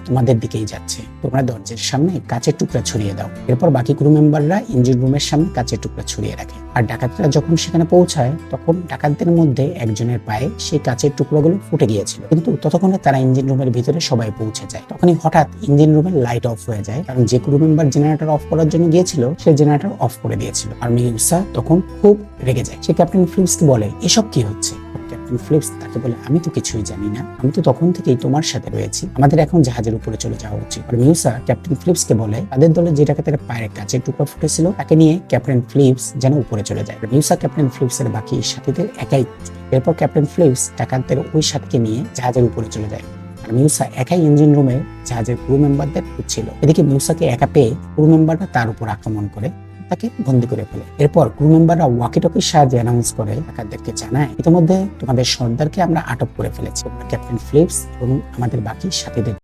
তোমাদের দিকেই যাচ্ছে, তোমরা দরজার সামনে কাঁচের টুকরা ছড়িয়ে দাও। এরপর বাকি ক্রু মেম্বাররা ইঞ্জিন রুমের সামনে কাঁচের টুকরা ছড়িয়ে রাখে। আর ডাকাতরা যখন সেখানে পৌঁছায় তখন ডাকাতদের মধ্যে একজনের পায়ে সেই কাঁচের টুকরোগুলো ফুটে গিয়েছিল, কিন্তু ততক্ষণে তারা ইঞ্জিন রুমের ভিতরে সবাই পৌঁছে যায়। তখনই হঠাৎ ইঞ্জিন রুমের লাইট অফ হয়ে যায়, কারণ যে ক্রু মেম্বার জেনারেটর অফ করার জন্য গিয়েছিল সে জেনারেটর অফ করে দিয়েছিল। আর মিউসা তখন খুব রেগে যায়। সে ক্যাপ্টেন ফিলিপসকে বলে, এসব কি হচ্ছে? ক্যাপ্টেন ফিলিপস তাকে বলে, আমি তো কিছুই জানি না, আমি তো তখন থেকেই তোমার সাথে রয়েছি, আমাদের এখন জাহাজের উপরে চলে যাওয়া উচিত। আর মিউসা ক্যাপ্টেন ফিলিপসকে বলে তাদের দলে যে ডাকাতের পায়ের কাঁচের টুকরা ফুটেছিল তাকে নিয়ে ক্যাপ্টেন ফিলিপস যেন উপরে চলে যায়। মিউসা ক্যাপ্টেন ফিলিপসের বাকি সাথীদের একাই। এরপর ক্যাপ্টেন ফিলিপস ডাকাতদের ওই সাথীকে নিয়ে জাহাজের উপরে চলে যায়। আর মিউসা একাই ইঞ্জিন রুমে জাহাজের ক্রু মেম্বারদের খুঁজছিল। এদিকে মিউসাকে একা পেয়ে ক্রু মেম্বাররা তার উপর আক্রমণ করে তাকে বন্দি করে ফেলে। এরপর ক্রু মেম্বাররা ওয়াকি টকির সাহায্যে অ্যানাউন্স করে ডাকাতদেরকে জানায়, ইতিমধ্যে তোমাদের সর্দারকে আমরা আটক করে ফেলেছি। ক্যাপ্টেন ফিলিপস এবং আমাদের বাকি সাথীদের